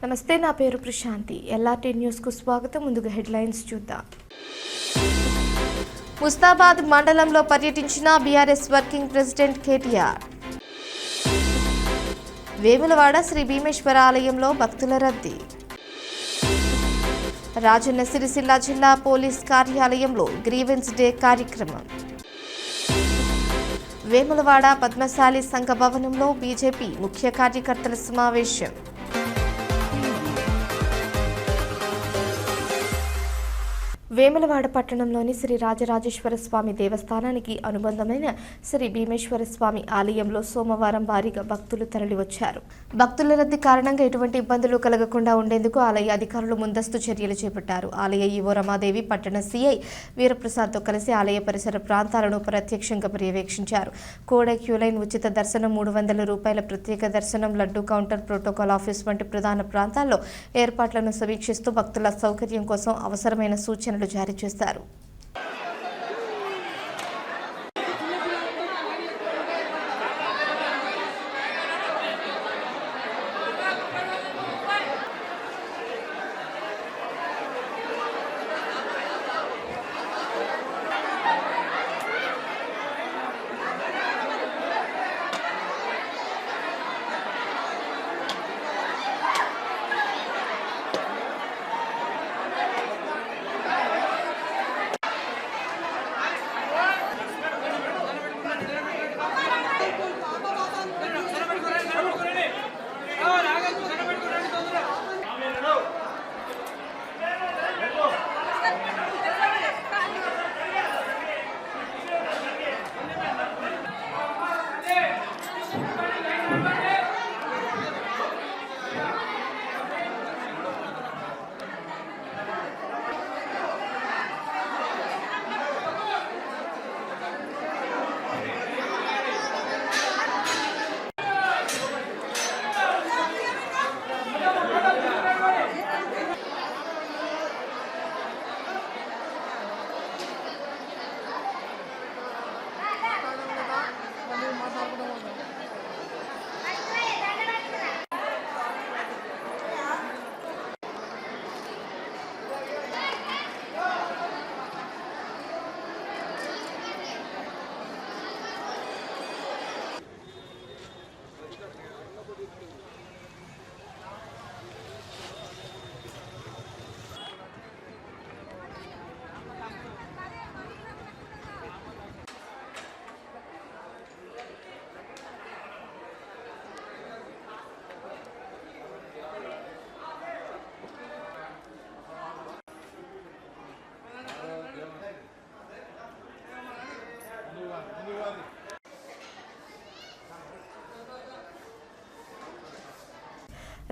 నమస్తే, నా పేరు ప్రశాంతి. ఎల్ఆర్టీ న్యూస్కు స్వాగతం. ముందుగా హెడ్లైన్స్ చూద్దాం. ముస్తాబాద్ మండలంలో పర్యటించిన BRS working president KTR. Vemulawada Sri Bhimeswara ఆలయంలో భక్తుల రద్దీ. రాజన్న సిరిసిల్ల జిల్లా పోలీస్ కార్యాలయంలో గ్రీవెన్స్ డే కార్యక్రమం. వేములవాడ పద్మశాలి సంఘ భవనంలో బీజేపీ ముఖ్య కార్యకర్తల సమావేశం. వేములవాడ పట్టణంలోని శ్రీ రాజరాజేశ్వర స్వామి దేవస్థానానికి అనుబంధమైన శ్రీ భీమేశ్వర స్వామి ఆలయంలో సోమవారం భారీగా భక్తులు తరలివచ్చారు. భక్తుల రద్దీ కారణంగా ఎటువంటి ఇబ్బందులు కలగకుండా ఉండేందుకు ఆలయ అధికారులు ముందస్తు చర్యలు చేపట్టారు. ఆలయ ఈవో రమాదేవి పట్టణ సిఐ వీరప్రసాద్తో కలిసి ఆలయ పరిసర ప్రాంతాలను ప్రత్యక్షంగా పర్యవేక్షించారు. కోడ క్యూలైన్, ఉచిత దర్శనం, 300 రూపాయల ప్రత్యేక దర్శనం, లడ్డూ కౌంటర్, ప్రోటోకాల్ ఆఫీస్ వంటి ప్రధాన ప్రాంతాల్లో ఏర్పాట్లను సమీక్షిస్తూ భక్తుల సౌకర్యం కోసం అవసరమైన సూచనలు జారీ చేస్తారు.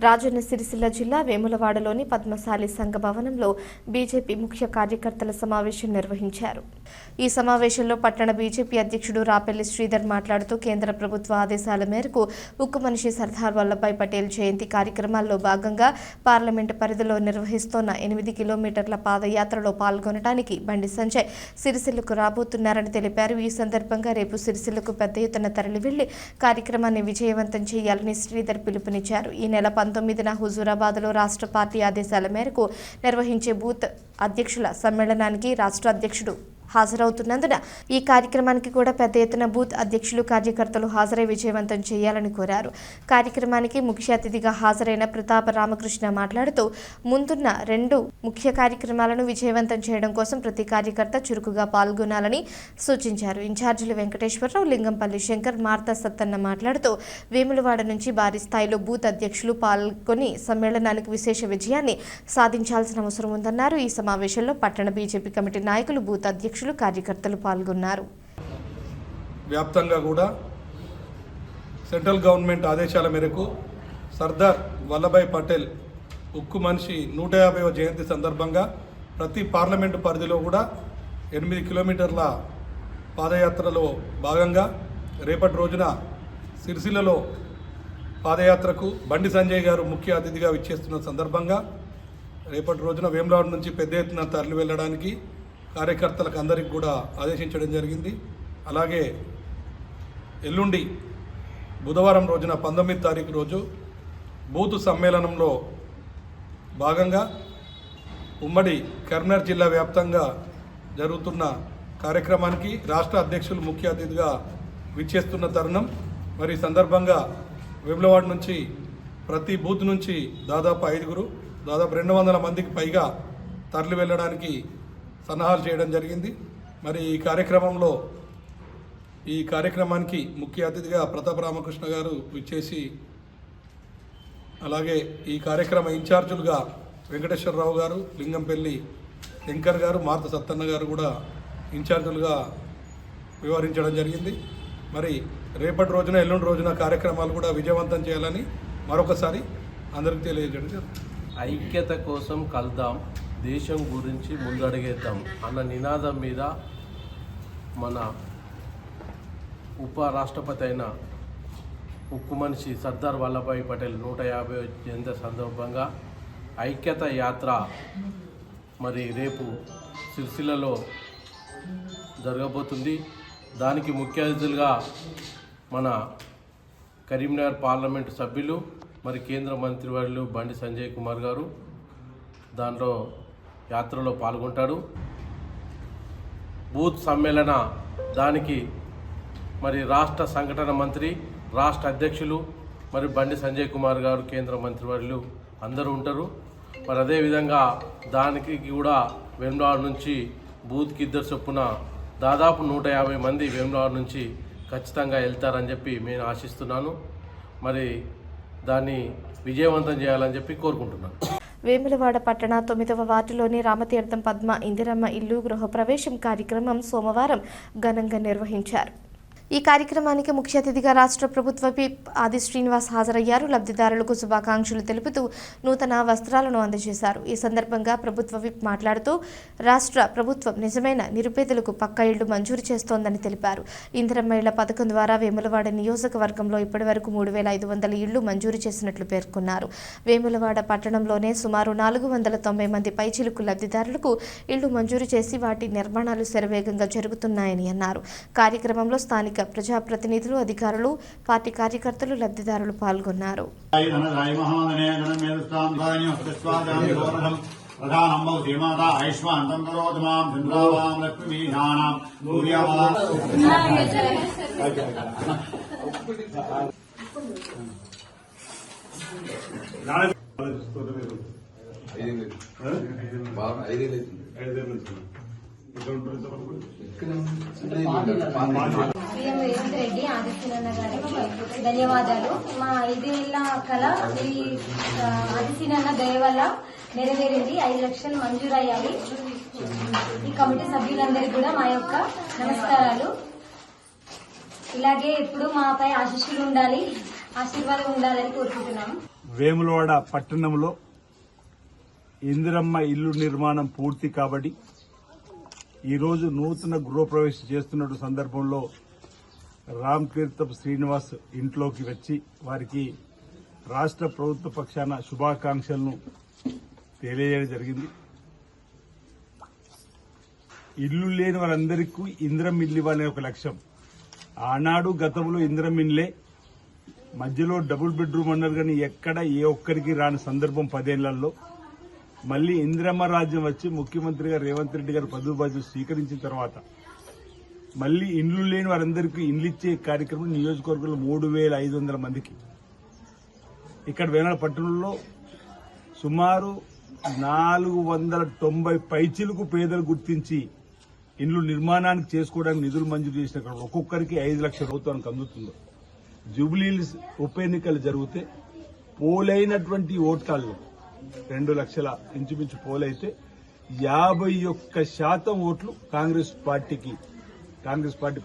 రాజన్న సిరిసిల్ల జిల్లా వేములవాడలోని పద్మశాలి సంఘ భవనంలో బీజేపీ ముఖ్య కార్యకర్తల సమావేశం నిర్వహించారు. ఈ సమావేశంలో పట్టణ బీజేపీ అధ్యక్షుడు రాపెల్లి శ్రీధర్ మాట్లాడుతూ కేంద్ర ప్రభుత్వ ఆదేశాల మేరకు ఉక్కు మనిషి సర్దార్ వల్లభాయ్ పటేల్ జయంతి కార్యక్రమాల్లో భాగంగా పార్లమెంటు పరిధిలో నిర్వహిస్తోన్న 8 కిలోమీటర్ల పాదయాత్రలో పాల్గొనడానికి బండి సంజయ్ సిరిసిల్లకు రాబోతున్నారని తెలిపారు. ఈ సందర్భంగా రేపు సిరిసిల్లకు పెద్ద ఎత్తున తరలి వెళ్లి కార్యక్రమాన్ని విజయవంతం చేయాలని శ్రీధర్ పిలుపునిచ్చారు. ఈ నెల 19న హుజూరాబాద్లో రాష్ట్ర పార్టీ ఆదేశాల మేరకు నిర్వహించే బూత్ అధ్యక్షుల సమ్మేళనానికి రాష్ట్ర అధ్యక్షుడు హాజరవుతున్నందున ఈ కార్యక్రమానికి కూడా పెద్ద ఎత్తున బూత్ అధ్యక్షులు, కార్యకర్తలు హాజరై విజయవంతం చేయాలని కోరారు. కార్యక్రమానికి ముఖ్య అతిథిగా హాజరైన ప్రతాప రామకృష్ణ మాట్లాడుతూ ముందున్న 2 ముఖ్య కార్యక్రమాలను విజయవంతం చేయడం కోసం ప్రతి కార్యకర్త చురుకుగా పాల్గొనాలని సూచించారు. ఇన్ఛార్జీలు వెంకటేశ్వరరావు, లింగంపల్లి శంకర్, మార్తా సత్తన్న మాట్లాడుతూ వేములవాడ నుంచి భారీ స్థాయిలో బూత్ అధ్యక్షులు పాల్గొని సమ్మేళనానికి విశేష విజయాన్ని సాధించాల్సిన అవసరం ఉందన్నారు. ఈ సమావేశంలో పట్టణ బీజేపీ కమిటీ నాయకులు, బూత్ అధ్యక్షులు, కార్యకర్తలు పాల్గొన్నారు. వ్యాప్తంగా కూడా సెంట్రల్ గవర్నమెంట్ ఆదేశాల మేరకు సర్దార్ వల్లభాయ్ పటేల్ ఉక్కు మనిషి 150వ జయంతి సందర్భంగా ప్రతి పార్లమెంటు పరిధిలో కూడా 8 కిలోమీటర్ల పాదయాత్రలో భాగంగా రేపటి రోజున సిరిసిల్లలో పాదయాత్రకు బండి సంజయ్ గారు ముఖ్య అతిథిగా విచ్చేస్తున్న సందర్భంగా రేపటి రోజున వేములవాడ నుంచి పెద్ద ఎత్తున తరలి వెళ్ళడానికి కార్యకర్తలకు అందరికీ కూడా ఆదేశించడం జరిగింది. అలాగే ఎల్లుండి బుధవారం రోజున 19వ తారీఖు రోజు బూత్ సమ్మేళనంలో భాగంగా ఉమ్మడి కరీంనగర్ జిల్లా వ్యాప్తంగా జరుగుతున్న కార్యక్రమానికి రాష్ట్ర అధ్యక్షులు ముఖ్య అతిథిగా విచ్చేస్తున్న తరుణం. మరి ఈ సందర్భంగా వేములవాడ నుంచి ప్రతి బూత్ నుంచి దాదాపు 200 మందికి పైగా తరలి వెళ్ళడానికి సన్నాహాలు చేయడం జరిగింది. మరి ఈ కార్యక్రమానికి ముఖ్య అతిథిగా ప్రతాప రామకృష్ణ గారు విచ్చేసి, అలాగే ఈ కార్యక్రమ ఇన్ఛార్జులుగా వెంకటేశ్వరరావు గారు, లింగంపల్లి శంకర్ గారు, మార్త సత్తన్న గారు కూడా ఇన్ఛార్జులుగా వ్యవహరించడం జరిగింది. మరి రేపటి రోజున ఎల్లుండి రోజున కార్యక్రమాలు కూడా విజయవంతం చేయాలని మరొకసారి అందరికీ తెలియజేయడం జరుగుతుంది. ఐక్యత కోసం కలుద్దాం, దేశం గురించి ముందడుగేద్దాం అన్న నినాదం మీద మన ఉపరాష్ట్రపతి అయిన ఉక్కు మనిషి సర్దార్ వల్లభాయ్ పటేల్ 150వ జయంతి సందర్భంగా ఐక్యత యాత్ర మరి రేపు సిరిసిల్లలో జరగబోతుంది. దానికి ముఖ్య అతిథులుగా మన కరీంనగర్ పార్లమెంటు సభ్యులు మరి కేంద్ర మంత్రివర్యులు బండి సంజయ్ కుమార్ గారు దాంట్లో యాత్రలో పాల్గొంటాడు. బూత్ సమ్మేళన దానికి మరి రాష్ట్ర సంఘటన మంత్రి, రాష్ట్ర అధ్యక్షులు మరి బండి సంజయ్ కుమార్ గారు, కేంద్ర మంత్రివర్యులు అందరూ ఉంటారు. మరి అదేవిధంగా దానికి కూడా వేములవాడ నుంచి బూత్కి 2 చొప్పున దాదాపు 150 మంది వేములవాడ నుంచి ఖచ్చితంగా వెళ్తారని చెప్పి నేను ఆశిస్తున్నాను. మరి దాన్ని విజయవంతం చేయాలని చెప్పి కోరుకుంటున్నాను. వేములవాడ పట్టణ 9వ వార్డులోని రామతీర్థం పద్మ ఇందిరమ్మ ఇల్లు గృహప్రవేశం కార్యక్రమం సోమవారం ఘనంగా నిర్వహించారు. ఈ కార్యక్రమానికి ముఖ్య అతిథిగా రాష్ట్ర ప్రభుత్వ విప్ ఆది శ్రీనివాస్ హాజరయ్యారు. లబ్ధిదారులకు శుభాకాంక్షలు తెలుపుతూ నూతన వస్త్రాలను అందజేశారు. ఈ సందర్భంగా ప్రభుత్వ విప్ మాట్లాడుతూ రాష్ట్ర ప్రభుత్వం నిజమైన నిరుపేదలకు పక్కా ఇళ్లు మంజూరు చేస్తోందని తెలిపారు. ఇందిరమ్మ ఇళ్ల పథకం ద్వారా వేములవాడ నియోజకవర్గంలో ఇప్పటివరకు 3,500 ఇళ్లు మంజూరు చేసినట్లు పేర్కొన్నారు. వేములవాడ పట్టణంలోనే సుమారు 490 మంది పైచిలుకు లబ్ధిదారులకు ఇళ్లు మంజూరు చేసి వాటి నిర్మాణాలు శరవేగంగా జరుగుతున్నాయని అన్నారు. కార్యక్రమంలో స్థానిక ప్రజాప్రతినిధులు, అధికారులు, పార్టీ కార్యకర్తలు, లబ్ధిదారులు పాల్గొన్నారు. రేవంత్ రెడ్డి ఆదిత్యనారాయణ గారికి ధన్యవాదాలు. మా 5 ఏళ్ల కళ ఈ ఆదిత్యనారాయణ దయ వల్ల నెరవేరింది. 5 లక్షలు మంజూరయ్యాయి. ఈ కమిటీ సభ్యులందరికీ కూడా మా యొక్క నమస్కారాలు. ఇలాగే ఎప్పుడు మాపై ఆశీస్సులు ఉండాలి, ఆశీర్వాదం ఉండాలని కోరుకుంటున్నాము. వేములవాడ పట్టణంలో ఇందిరమ్మ ఇల్లు నిర్మాణం పూర్తి కాబట్టి ఈరోజు నూతన గృహప్రవేశం చేస్తున్న సందర్భంలో రామతీర్థం శ్రీనివాస్ ఇంట్లోకి వచ్చి వారికి రాష్ట్ర ప్రభుత్వ పక్షాన శుభాకాంక్షలను తెలియజేయడం జరిగింది. ఇల్లు లేని వారందరికీ ఇందిరమ్మ ఇల్లు ఇవ్వాలనే ఒక లక్ష్యం. ఆనాడు గతంలో ఇందిరమ్మ ఇల్లే, మధ్యలో డబుల్ బెడ్రూమ్ అన్నారు కానీ ఎక్కడ ఏ ఒక్కరికి రాని సందర్భం 10 ఏళ్లలో మళ్లీ ఇందిరమ్మ రాజ్యం వచ్చి ముఖ్యమంత్రిగా రేవంత్ రెడ్డి గారు పదవి బాధ్యత స్వీకరించిన తర్వాత మళ్లీ ఇండ్లు లేని వారందరికీ ఇండ్లు ఇచ్చే కార్యక్రమం నియోజకవర్గంలో 3,500 మందికి. ఇక్కడ వేనాడు పట్టణంలో సుమారు 490 పైచిలకు పేదలు గుర్తించి ఇండ్లు నిర్మాణానికి చేసుకోవడానికి నిధులు మంజూరు చేసిన ఒక్కొక్కరికి 5 లక్షల ప్రభుత్వానికి అందుతుందో. జూబ్లీహిల్స్ ఉప ఎన్నికలు జరిగితే పోలైనటువంటి ఓట్లలో 2 లక్షల ఇంచుమించు పోలైతే 51% ఓట్లు కాంగ్రెస్ పార్టీ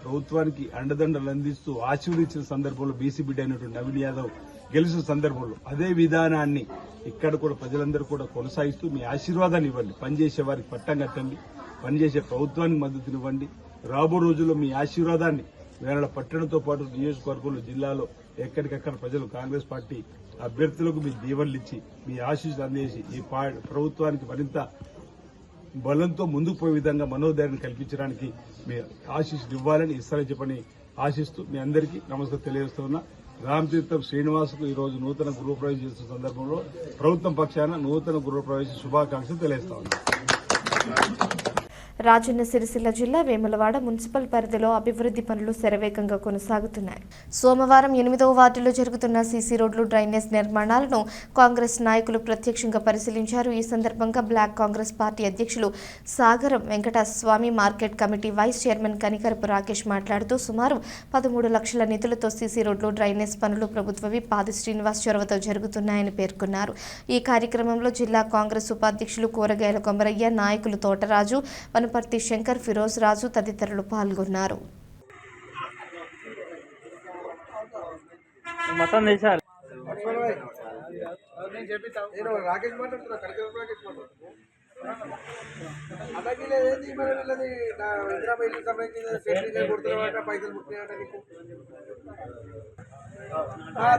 ప్రభుత్వానికి అండదండలు అందిస్తూ ఆశీర్వదించిన సందర్భంలో బీసీ బిడ్డ అయినటువంటి నవీన్ యాదవ్ గెలిచిన సందర్భంలో అదే విధానాన్ని ఇక్కడ కూడా ప్రజలందరూ కూడా కొనసాగిస్తూ మీ ఆశీర్వాదాన్ని ఇవ్వండి. పనిచేసే వారికి పట్టం కట్టండి, పనిచేసే ప్రభుత్వానికి మద్దతునివ్వండి. రాబో రోజుల్లో మీ ఆశీర్వాదాన్ని వేరే పట్టణంతో పాటు నియోజకవర్గంలో, జిల్లాలో ఎక్కడికక్కడ ప్రజలు కాంగ్రెస్ పార్టీ అభ్యర్థులకు మీ దీవెనలు ఇచ్చి మీ ఆశీస్సులు అందేసి ఈ ప్రభుత్వానికి మరింత బలంతో ముందుకు పోయే విధంగా మనోధైర్యం కల్పించడానికి మీ ఆశీస్సులు ఇవ్వాలని ఇస్తారని చెప్పని ఆశిస్తూ మీ అందరికీ నమస్కారం తెలియజేస్తున్నా. రామతీర్థం శ్రీనివాస్కు ఈ రోజు నూతన గృహప్రవేశం చేస్తున్న సందర్భంలో ప్రభుత్వం పక్షాన నూతన గృహప్రవేశ శుభాకాంక్షలు తెలియజేస్తా ఉన్నాం. రాజన్న సిరిసిల్ల జిల్లా వేములవాడ మున్సిపల్ పరిధిలో అభివృద్ధి పనులు శరవేగంగా కొనసాగుతున్నాయి. సోమవారం 8వ వార్డులో జరుగుతున్న సీసీ రోడ్లు, డ్రైనేజ్ నిర్మాణాలను కాంగ్రెస్ నాయకులు ప్రత్యక్షంగా పరిశీలించారు. ఈ సందర్భంగా బ్లాక్ కాంగ్రెస్ పార్టీ అధ్యక్షులు Sagaram Venkataswamy, market committee vice chairman Kanikarapu Rakesh మాట్లాడుతూ సుమారు 13 లక్షల నిధులతో సీసీ రోడ్లు, డ్రైనేజ్ పనులు ప్రభుత్వ విప్ ఆది శ్రీనివాస్ చొరవతో జరుగుతున్నాయని పేర్కొన్నారు. ఈ కార్యక్రమంలో జిల్లా కాంగ్రెస్ ఉపాధ్యక్షులు కూరగాయల కొమరయ్య, నాయకులు తోటరాజు, వనపర్తి శంకర్, ఫిరోజ్ రాజు తదితరులు పాల్గొన్నారు.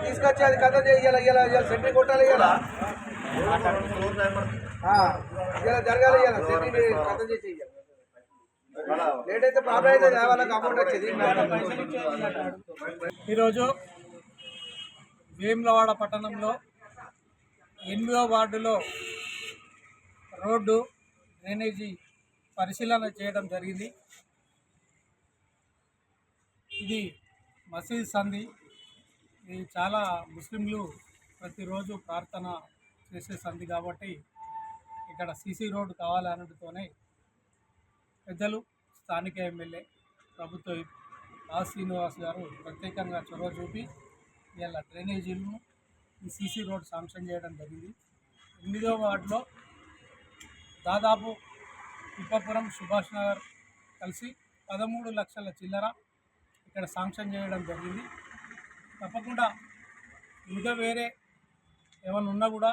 తీసుకొచ్చి అది కథ చేయాలి, సెంట్రీ కొట్టాలి, ఇలా జరగాలి, సెంట్రీ కథ చేసి లేట్ అయితే ప్రాబ్లం అయితే వాళ్ళకి అమౌంట్ వచ్చేది. ఈరోజు వేములవాడ పట్టణంలో 8వ వార్డులో రోడ్డు డ్రైనేజీ పరిశీలన చేయడం జరిగింది. ఇది మసీద్ సంధి. ఇది చాలా ముస్లింలు ప్రతిరోజు ప్రార్థన చేసే సంధి కాబట్టి ఇక్కడ సీసీ రోడ్డు కావాలనడంతోనే పెద్దలు, స్థానిక ఎమ్మెల్యే, ప్రభుత్వ ఆది శ్రీనివాస్ గారు ప్రత్యేకంగా చొరవ చూపి ఇలా డ్రైనేజీలను ఈ సీసీ రోడ్ శాంక్షన్ చేయడం జరిగింది. 8వ వార్డులో దాదాపు ఇప్పపురం, సుభాష్ నగర్ కలిసి 13 లక్షల చిల్లర ఇక్కడ శాంక్షన్ చేయడం జరిగింది. తప్పకుండా ఇంకా వేరే ఏమైనా ఉన్నా కూడా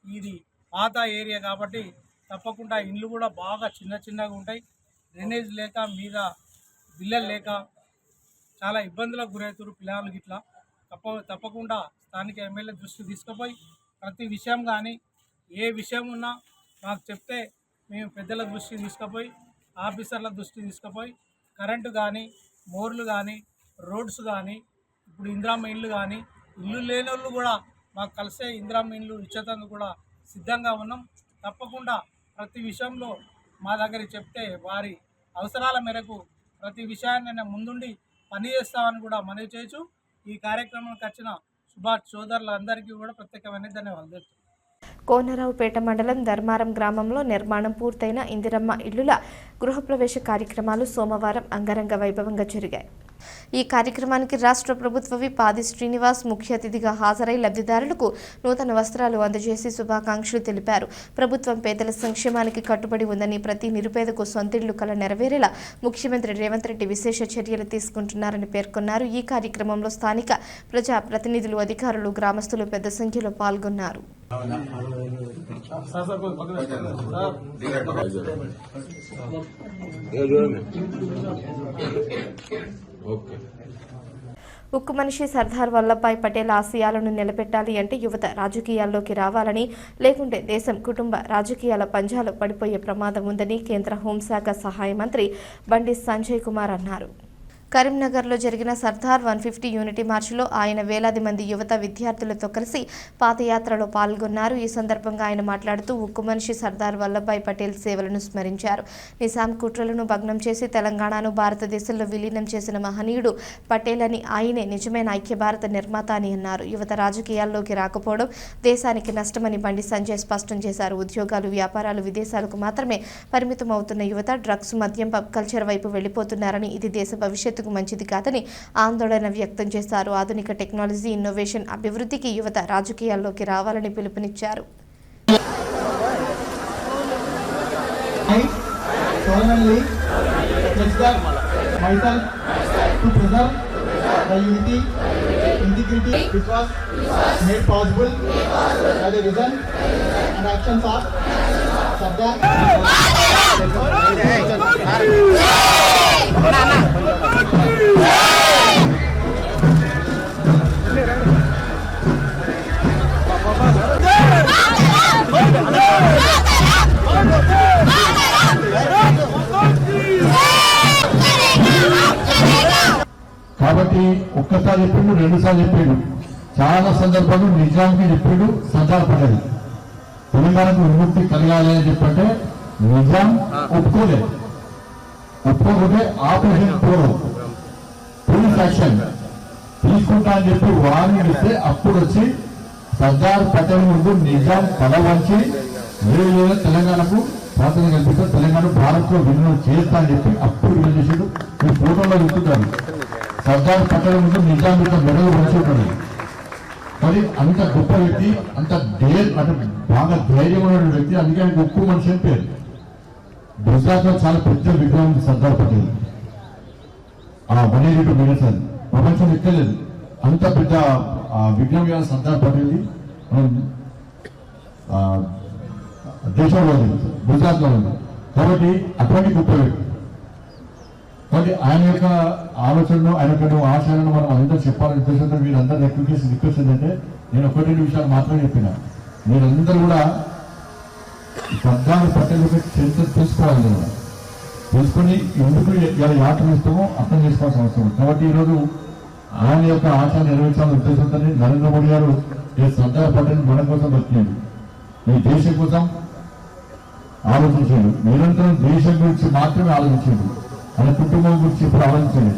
ఇది పాత ఏరియా కాబట్టి తప్పకుండా ఇండ్లు కూడా బాగా చిన్నగా ఉంటాయి. డ్రైనేజ్ లేక మీద బిల్లలు లేక చాలా ఇబ్బందులకు గురవుతారు పిల్లలు గిట్లా. తప్పకుండా స్థానిక ఎమ్మెల్యే దృష్టి తీసుకుపోయి ప్రతి విషయం కానీ ఏ విషయం ఉన్నా మాకు చెప్తే మేము పెద్దల దృష్టి తీసుకుపోయి, ఆఫీసర్ల దృష్టి తీసుకుపోయి కరెంటు కానీ, మోర్లు కానీ, రోడ్స్ కానీ, ఇప్పుడు ఇందిరమ్మ ఇండ్లు కానీ, ఇల్లు లేని వాళ్ళు కూడా మాకు కలిసే ఇందిరమ్మ ఇండ్లు ఇచ్చేందుకు కూడా సిద్ధంగా ఉన్నాం. తప్పకుండా ప్రతి విషయంలో మా దగ్గర చెప్తే వారి అవసరాల మేరకు ప్రతి విషయాన్ని నేను ముందుండి పనిచేస్తామని కూడా మనవి చేయొచ్చు. ఈ కార్యక్రమానికి వచ్చిన సుభాష్ సోదరులందరికీ కూడా ప్రత్యేకమైన ధన్యవాదాలు. కోనరావుపేట మండలం ధర్మారం గ్రామంలో నిర్మాణం పూర్తయిన ఇందిరమ్మ ఇళ్లుల గృహప్రవేశ కార్యక్రమాలు సోమవారం అంగరంగ వైభవంగా జరిగాయి. ఈ కార్యక్రమానికి రాష్ట్ర ప్రభుత్వ విప్ ఆది శ్రీనివాస్ ముఖ్య అతిథిగా హాజరై లబ్ధిదారులకు నూతన వస్త్రాలు అందజేసి శుభాకాంక్షలు తెలిపారు. ప్రభుత్వం పేదల సంక్షేమానికి కట్టుబడి ఉందని, ప్రతి నిరుపేదకు సొంతిళ్లు కల నెరవేరేలా ముఖ్యమంత్రి రేవంత్ రెడ్డి విశేష చర్యలు తీసుకుంటున్నారని పేర్కొన్నారు. ఈ కార్యక్రమంలో స్థానిక ప్రజా ప్రతినిధులు, అధికారులు, గ్రామస్తులు పెద్ద సంఖ్యలో పాల్గొన్నారు. ఉక్కు మనిషి సర్దార్ వల్లభాయ్ పటేల్ ఆశయాలను నిలబెట్టాలి అంటే యువత రాజకీయాల్లోకి రావాలని, లేకుంటే దేశం కుటుంబ రాజకీయాల పంజాలో పడిపోయే ప్రమాదం ఉందని కేంద్ర హోంశాఖ సహాయ మంత్రి బండి సంజయ్ కుమార్ అన్నారు. కరీంనగర్లో జరిగిన సర్దార్ 150 యూనిటీ మార్చిలో ఆయన వేలాది మంది యువత విద్యార్థులతో కలిసి పాదయాత్రలో పాల్గొన్నారు. ఈ సందర్భంగా ఆయన మాట్లాడుతూ ఉక్కు మనిషి సర్దార్ వల్లభాయ్ పటేల్ సేవలను స్మరించారు. నిజాం కుట్రలను భగ్నం చేసి తెలంగాణను భారతదేశంలో విలీనం చేసిన మహనీయుడు పటేల్ అని, ఆయనే నిజమైన ఐక్య భారత నిర్మాత అని అన్నారు. యువత రాజకీయాల్లోకి రాకపోవడం దేశానికి నష్టమని బండి సంజయ్ స్పష్టం చేశారు. ఉద్యోగాలు, వ్యాపారాలు, విదేశాలకు మాత్రమే పరిమితం అవుతున్న యువత డ్రగ్స్, మద్యం, పబ్ కల్చర్ వైపు వెళ్లిపోతున్నారని, ఇది దేశ భవిష్యత్తు మంచిది కాదని ఆందోళన వ్యక్తం చేశారు. ఆధునిక టెక్నాలజీ, ఇన్నోవేషన్, అభివృద్ధికి యువత రాజకీయాల్లోకి రావాలని పిలుపునిచ్చారు. కాబట్టి కాబట్టి ఒక్కసారి చెప్పిండు, 2 సార్లు చెప్పిండు, చాలా సందర్భాలు నిజాంకి చెప్పిండు సర్దార్ పటేల్ తెలంగాణకు విముక్తి కలగాలి అని చెప్పంటే నిజాం ఒప్పుకోకుంటే ఆపరేషన్ పోలీస్ యాక్షన్ తీసుకుంటా అని చెప్పి వార్నింగ్ ఇస్తే అప్పుడు వచ్చి సర్దార్ పటేల్ ముందు నిజాం తల వంచి వేరే తెలంగాణకు స్వాతంత్రం కల్పిస్తే తెలంగాణ భారత్ లో విలీనం చేస్తా అని చెప్పి అప్పుడు విలీనం చేసాడు. ఈ ఫోటోలో చూస్తుంటారు సర్దార్ పటేల్ ముందు నిజాం యొక్క మెడలు వంచి ఉంటాడు. మరి అంత గొప్ప వ్యక్తి, అంత అంటే బాగా ధైర్యం ఉన్న వ్యక్తి, అందుకే ఆయనకు ఉక్కు మనిషి అని పేరు. గుజరాత్ లో చాలా పెద్ద విగ్రహం సర్దార్ పటేల్, 182 మీటర్స్, అది ప్రపంచం ఎక్కలేదు అంత పెద్ద విగ్రహం సర్దార్ పటేల్ది. మనం దేశంలో ఉంది, గుజరాత్ లో ఉంది. కాబట్టి అటువంటి గొప్ప వ్యక్తి. కాబట్టి ఆయన యొక్క ఆలోచనలు, ఆయన యొక్క ఆశయాలను మనం అందరూ చెప్పాలని ఉద్దేశంతో మీరందరూ రిక్వెస్ట్ ఏంటంటే, నేను 1-2 విషయాలు మాత్రమే చెప్పిన. మీరందరూ కూడా సర్దార్ పటేల్ యొక్క చరిత్ర తెలుసుకోవాలి కదా, తెలుసుకుని ఎందుకు ఇలా యాత్ర ఇస్తామో అర్థం చేసుకోవాల్సిన అవసరం. కాబట్టి ఈరోజు ఆయన యొక్క ఆశయాన్ని నెరవేర్చాలని ఉద్దేశంతో నరేంద్ర మోడీ గారు ఈ సర్దార్ పటేల్ మన కోసం వచ్చింది, ఈ దేశం కోసం ఆలోచించాడు. నిరంతరం దేశం గురించి మాత్రమే ఆలోచించాడు, ఆయన కుటుంబం గురించి ఇప్పుడు ఆలోచించాలి.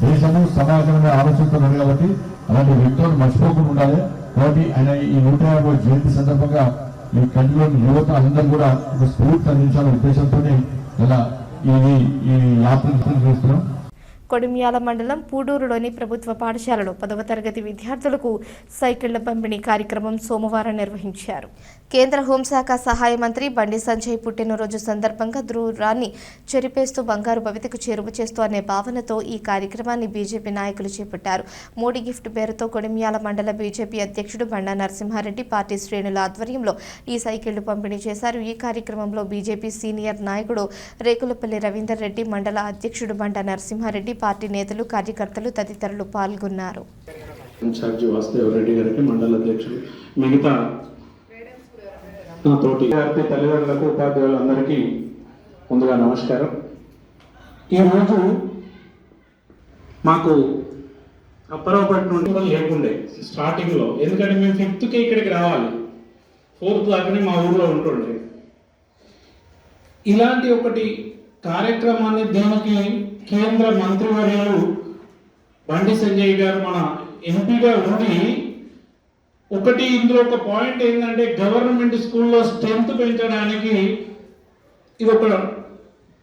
దేశము సమాజమైన ఆలోచనతో ఉంది కాబట్టి అలాంటి వ్యక్తులను మర్చిపోకుండా ఉండాలి. కాబట్టి ఆయన ఈ 150వ జయంతి సందర్భంగా ఈ కంటిలోని యువత అందరూ కూడా ఒక స్ఫూర్తి అందించాలనే ఉద్దేశంతో ఇలా ఈ యాత్ర చేస్తున్నాం. కొడిమ్యాల మండలం పూడూరులోని ప్రభుత్వ పాఠశాలలో 10వ తరగతి విద్యార్థులకు సైకిళ్ల పంపిణీ కార్యక్రమం సోమవారం నిర్వహించారు. కేంద్ర హోంశాఖ సహాయ మంత్రి బండి సంజయ్ పుట్టినరోజు సందర్భంగా దూరాన్ని చెరిపేస్తూ బంగారు భవితకు చేరువ చేస్తూ అనే భావనతో ఈ కార్యక్రమాన్ని బీజేపీ నాయకులు చేపట్టారు. మోడీ గిఫ్ట్ పేరుతో కొడిమ్యాల మండల బీజేపీ అధ్యక్షుడు బండా నరసింహారెడ్డి పార్టీ శ్రేణుల ఆధ్వర్యంలో ఈ సైకిళ్లు పంపిణీ చేశారు. ఈ కార్యక్రమంలో బీజేపీ సీనియర్ నాయకుడు రేకులపల్లి రవీందర్ రెడ్డి, మండల అధ్యక్షుడు బండా నరసింహారెడ్డి, పార్టీ నేతలు, కార్యకర్తలు తదితరులు పాల్గొన్నారు. ఇన్ఛార్జి వాసుదేవ్ రెడ్డి గారికి, మండల అధ్యక్షులు, మిగతా తోటి తల్లిదండ్రులకు, ఉపాధ్యాయులందరికీ ముందుగా నమస్కారం. ఈరోజు మాకు అప్పరావుపేట నుండి లేకుండే స్టార్టింగ్లో, ఎందుకంటే మేము 5th ఇక్కడికి రావాలి, 4th దాకానే మా ఊర్లో ఉంటుండే. ఇలాంటి ఒకటి కార్యక్రమాన్ని దీనికి కేంద్ర మంత్రివర్యులు బండి సంజయ్ గారు మన ఎంపీగా ఉండి, ఒకటి ఇందులో ఒక పాయింట్ ఏంటంటే గవర్నమెంట్ స్కూల్లో స్ట్రెంత్ పెంచడానికి ఇది ఒక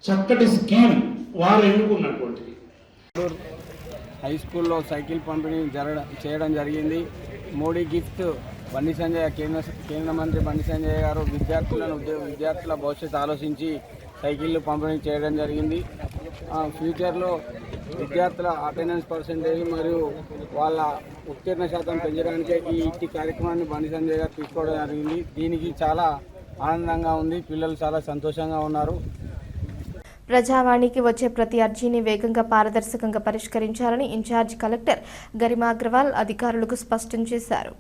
చక్కటి స్కీమ్ వారు ఎన్నుకున్నటువంటిది. హై స్కూల్లో సైకిల్ పంపిణీ చేయడం జరిగింది. మోడీ గిఫ్ట్ బండి సంజయ్, కేంద్ర మంత్రి బండి సంజయ్ గారు విద్యార్థుల భవిష్యత్తు ఆలోచించి సైకిళ్ళు పంపిణీ చేయడం జరిగింది. ఫ్యూచర్లో విద్యార్థుల అటెండెన్స్ పర్సెంటేజ్ మరియు వాళ్ళ ఉత్తీర్ణ శాతం పెంచడానికే ఈ కార్యక్రమాన్ని బండి సంజయ్ గారు తీసుకోవడం జరిగింది. దీనికి చాలా ఆనందంగా ఉంది, పిల్లలు చాలా సంతోషంగా ఉన్నారు. ప్రజావాణికి వచ్చే ప్రతి అర్జీని వేగంగా, పారదర్శకంగా పరిష్కరించాలని ఇన్ఛార్జ్ కలెక్టర్ గరిమా అగ్రవాల్ అధికారులకు స్పష్టం చేశారు.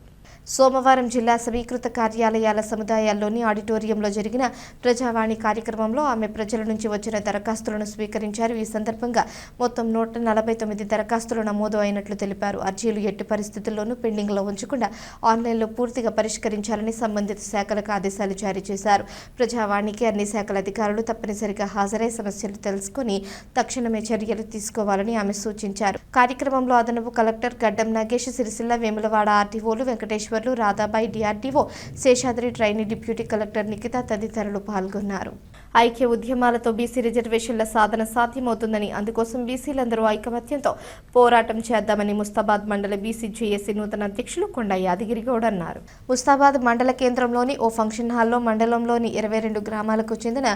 సోమవారం జిల్లా సమీకృత కార్యాలయాల సముదాయాల్లోని ఆడిటోరియంలో జరిగిన ప్రజావాణి కార్యక్రమంలో ఆమె ప్రజల నుంచి వచ్చిన దరఖాస్తులను స్వీకరించారు. ఈ సందర్భంగా మొత్తం 149 దరఖాస్తులు నమోదు అయినట్లు తెలిపారు. అర్జీలు ఎట్టి పరిస్థితుల్లోనూ పెండింగ్లో ఉంచకుండా ఆన్లైన్లో పూర్తిగా పరిష్కరించాలని సంబంధిత శాఖలకు ఆదేశాలు జారీ చేశారు. ప్రజావాణికి అన్ని శాఖల అధికారులు తప్పనిసరిగా హాజరై సమస్యలు తెలుసుకుని తక్షణమే చర్యలు తీసుకోవాలని ఆమె సూచించారు. కార్యక్రమంలో అదనపు కలెక్టర్ గడ్డం నాగేష్, సిరిసిల్ల, వేములవాడ ఆర్టీఓలు Venkateshwar, Radhabai, DRDO Seshadri, trainee deputy collector Nikhita తదితరులు పాల్గొన్నారు. ఐక్య ఉద్యమాలతో బీసీ రిజర్వేషన్ల సాధన సాధ్యమవుతుందని, అందుకోసం బీసీలందరూ ఐకమత్యంతో పోరాటం చేద్దామని ముస్తాబాద్ మండల బీసీ జేఏసీ నూతన అధ్యక్షులు కొండ యాదగిరిగౌడ్ అన్నారు. ముస్తాబాద్ మండల కేంద్రంలోని ఓ ఫంక్షన్ హాల్లో మండలంలోని 22 గ్రామాలకు చెందిన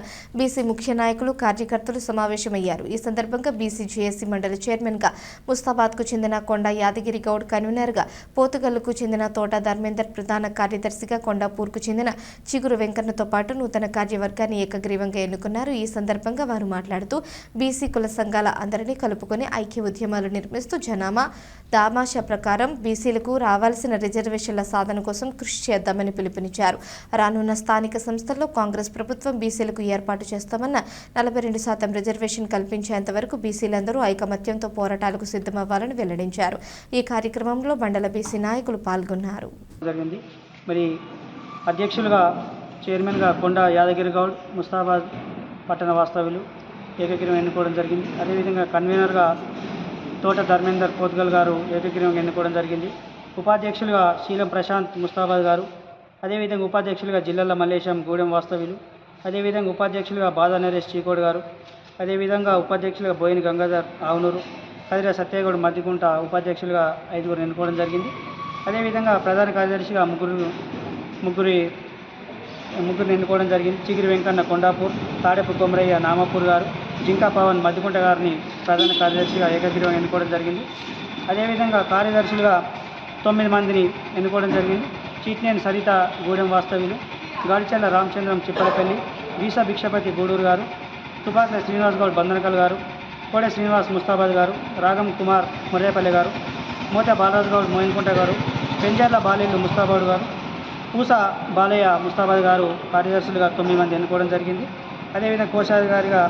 బీసీ ముఖ్య నాయకులు, కార్యకర్తలు సమావేశమయ్యారు. ఈ సందర్భంగా బీసీ జేఏసీ మండల చైర్మన్గా ముస్తాబాద్కు చెందిన కొండ యాదగిరిగౌడ్, కన్వీనర్గా పోతుగల్లుకు చెందిన తోట ధర్మేందర్, ప్రధాన కార్యదర్శిగా కొండాపూర్కు చెందిన చిగురు వెంకన్నతో పాటు నూతన కార్యవర్గాన్ని ఏకగ్రీవంగా ఏకగ్రీవంగా ఎన్నుకున్నారు. ఈ సందర్భంగా వారు మాట్లాడుతూ బీసీ కుల సంఘాల అందరినీ కలుపుకొని ఐక్య ఉద్యమాలు నిర్మిస్తూ జనామా దామాషా ప్రకారం బీసీలకు రావాల్సిన రిజర్వేషన్ల సాధన కోసం కృషి చేద్దామని పిలుపునిచ్చారు. రానున్న స్థానిక సంస్థల్లో కాంగ్రెస్ ప్రభుత్వం బీసీలకు ఏర్పాటు చేస్తామన్న 42% రిజర్వేషన్ కల్పించేంత వరకు బీసీలందరూ ఐకమత్యంతో పోరాటాలకు సిద్ధమవ్వాలని వెల్లడించారు. ఈ కార్యక్రమంలో మండల బీసీ నాయకులు పాల్గొన్నారు. మరి అధ్యక్షులుగా చైర్మన్గా కొండ యాదగిరి గౌడ్ ముస్తాబాద్ పట్టణ వాస్తవ్యులు ఏకగ్రీవం ఎన్నుకోవడం జరిగింది. అదేవిధంగా కన్వీనర్గా తోట ధర్మేందర్ పోత్గల్ గారు ఏకగ్రీవంగా ఎన్నుకోవడం జరిగింది. ఉపాధ్యక్షులుగా శీలం ప్రశాంత్ ముస్తాబాద్ గారు, అదేవిధంగా ఉపాధ్యక్షులుగా జిల్లాల మల్లేశం గూడెం వాస్తవ్యులు, అదేవిధంగా ఉపాధ్యక్షులుగా బాదా నరేష్ చీకోడ్ గారు, అదేవిధంగా ఉపాధ్యక్షులుగా బోయిని గంగాధర్ ఆవునూరు, కదిర సత్యగౌడ్ మద్దికుంట ఉపాధ్యక్షులుగా 5 ఎన్నుకోవడం జరిగింది. అదేవిధంగా ప్రధాన కార్యదర్శిగా ముగ్గురిని ఎన్నుకోవడం జరిగింది. చిగిరి వెంకన్న కొండాపూర్, తాడెపు కొమరయ్య నామపూర్ గారు, జింకా పవన్ మద్దికుంట గారిని ప్రధాన కార్యదర్శిగా ఏకగ్రీవం ఎన్నుకోవడం జరిగింది. అదేవిధంగా కార్యదర్శులుగా 9 మందిని ఎన్నుకోవడం జరిగింది. చీట్నేని సరిత గూడెం వాస్తవ్యులు, గాడిచల్ల రామచంద్రం చిప్పలపల్లి, వీసా భిక్షపతి గూడూరు గారు, తుపాకుల శ్రీనివాస్ గౌడ్ బందనకల్ గారు, కోడే శ్రీనివాస్ ముస్తాబాద్ గారు, రాగం కుమార్ ముర్రేపల్లి గారు, మోత బాలరాజు గౌడ్ మోయిన్కుంట గారు, పెంజర్ల బాలేళ్ళు ముస్తాబాద్ గారు, పూస బాలయ్య ముస్తాబాద్ గారు కార్యదర్శులుగా 9 మంది ఎన్నుకోవడం జరిగింది. అదేవిధంగా కోశాధికారిగా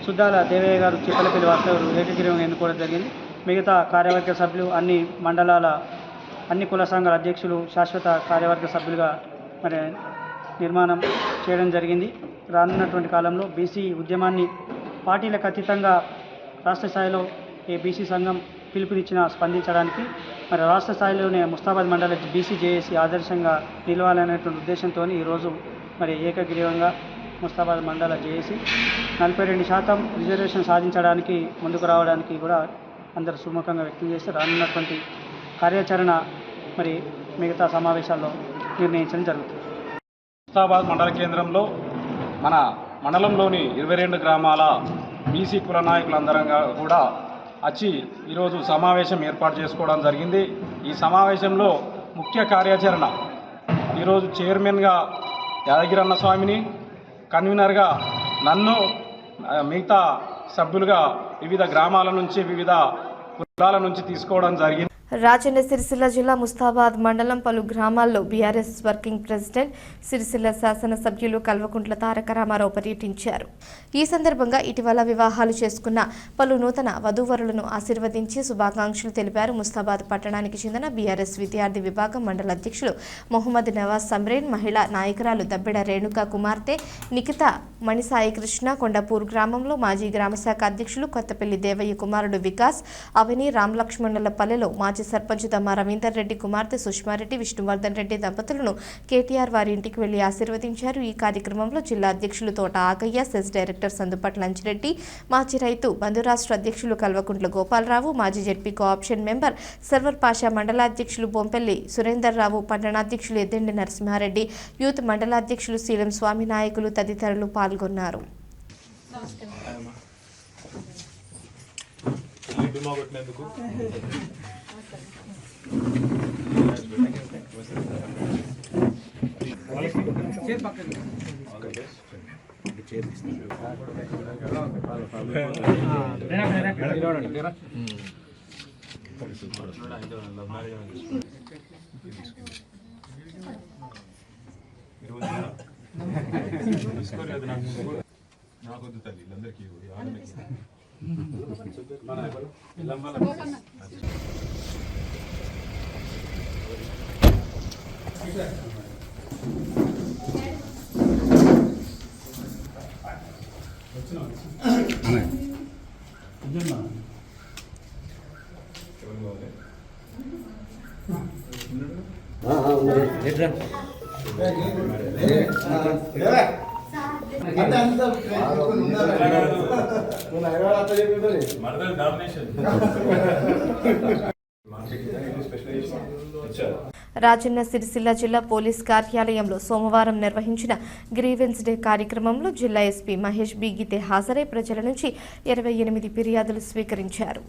సుద్దాల దేవయ్య గారు చిప్పలపల్లి వాస్తవులు ఏకగ్రీవంగా ఎన్నుకోవడం జరిగింది. మిగతా కార్యవర్గ సభ్యులు అన్ని మండలాల అన్ని కుల సంఘాల అధ్యక్షులు శాశ్వత కార్యవర్గ సభ్యులుగా మరి నిర్మాణం చేయడం జరిగింది. రానున్నటువంటి కాలంలో బీసీ ఉద్యమాన్ని పార్టీలకు అతీతంగా రాష్ట్ర స్థాయిలో ఏ బీసీ సంఘం పిలుపునిచ్చిన స్పందించడానికి మరి రాష్ట్ర స్థాయిలోనే ముస్తాబాద్ మండల బీసీ జేఏసీ ఆదర్శంగా నిలవాలనేటువంటి ఉద్దేశంతో ఈరోజు మరి ఏకగ్రీవంగా ముస్తాబాద్ మండల జేఏసీ 42% రిజర్వేషన్ సాధించడానికి ముందుకు రావడానికి కూడా అందరూ సుముఖంగా వ్యక్తం చేసి రానున్నటువంటి కార్యాచరణ మరి మిగతా సమావేశాల్లో నిర్ణయించడం జరుగుతుంది. ముస్తాబాద్ మండల కేంద్రంలో మన మండలంలోని 22 గ్రామాల బీసీ కుల నాయకులందరం కూడా వచ్చి ఈరోజు సమావేశం ఏర్పాటు చేసుకోవడం జరిగింది. ఈ సమావేశంలో ముఖ్య కార్యాచరణ ఈరోజు చైర్మన్గా యాదగిరన్న స్వామిని, కన్వీనర్గా నన్ను, మిగతా సభ్యులుగా వివిధ గ్రామాల నుంచి వివిధ కులాల నుంచి తీసుకోవడం జరిగింది. రాజన్న సిరిసిల్ల జిల్లా ముస్తాబాద్ మండలం పలు గ్రామాల్లో బీఆర్ఎస్ వర్కింగ్ ప్రెసిడెంట్, సిరిసిల్ల శాసనసభ్యులు కల్వకుంట్ల తారక రామారావు పర్యటించారు. ఈ సందర్భంగా ఇటీవల వివాహాలు చేసుకున్న పలు నూతన వధూవరులను ఆశీర్వదించి శుభాకాంక్షలు తెలిపారు. ముస్తాబాద్ పట్టణానికి చెందిన బీఆర్ఎస్ విద్యార్థి విభాగం మండల అధ్యక్షులు మొహమ్మద్ నవాజ్ సమ్రేన్, మహిళా నాయకురాలు దబ్బెడ రేణుకా కుమార్తె నిఖిత మణిసాయి కృష్ణ, కొండపూర్ గ్రామంలో మాజీ గ్రామశాఖ అధ్యక్షులు కొత్తపల్లి దేవయ్య కుమారుడు వికాస్, అవని రామలక్ష్మణుల పల్లెలో మాజీ సర్పంచ్ దమ్మా రవీందర్ రెడ్డి కుమార్తె సుష్మారెడ్డి, విష్ణువర్ధన్ రెడ్డి దంపతులను కేటీఆర్ వారి ఇంటికి వెళ్లి ఆశీర్వదించారు. ఈ కార్యక్రమంలో జిల్లా అధ్యక్షులు తోట ఆకయ్య, సెస్ డైరెక్టర్ సందుపట్ల అంచిరెడ్డి, మాజీ రైతు బంధురాష్ట్ర అధ్యక్షులు కల్వకుంట్ల గోపాలరావు, మాజీ ZP co-option member Sarvar Pasha, మండలాధ్యక్షులు బొంపెల్లి సురేందర్ రావు, పట్టణాధ్యక్షులు ఎద్దండి నరసింహారెడ్డి, యూత్ మండలాధ్యక్షులు శీలం స్వామి, నాయకులు తదితరులు పాల్గొన్నారు. రాజన్న సిరిసిల్ల జిల్లా పోలీస్ కార్యాలయంలో సోమవారం నిర్వహించిన గ్రీవెన్స్ డే కార్యక్రమంలో జిల్లా ఎస్పీ మహేష్ బి గీతే హాజరై ప్రజల నుంచి 28 ఫిర్యాదులు స్వీకరించారు.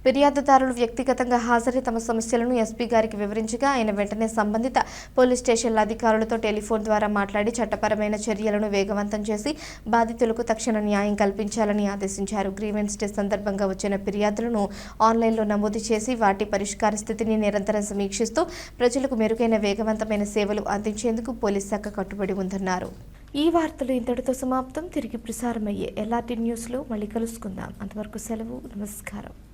ఫిర్యాదుదారులు వ్యక్తిగతంగా హాజరై తమ సమస్యలను ఎస్పీ గారికి వివరించగా ఆయన వెంటనే సంబంధిత పోలీస్ స్టేషన్ల అధికారులతో టెలిఫోన్ ద్వారా మాట్లాడి చట్టపరమైన చర్యలను వేగవంతం చేసి బాధితులకు తక్షణ న్యాయం కల్పించాలని ఆదేశించారు. గ్రీవెన్స్ డే సందర్భంగా వచ్చిన ఫిర్యాదులను ఆన్లైన్లో నమోదు చేసి వాటి పరిష్కార స్థితిని నిరంతరం సమీక్షిస్తూ ప్రజలకు మెరుగైన వేగవంతమైన సేవలు అందించేందుకు పోలీస్ శాఖ కట్టుబడి ఉందన్నారు. ఈ వార్తలు ఇంతటితో సమాప్తం. తిరిగి ప్రసారమయ్యే ఎల్ఆర్టీ న్యూస్లో మళ్ళీ కలుసుకుందాం. అంతవరకు సెలవు. నమస్కారం.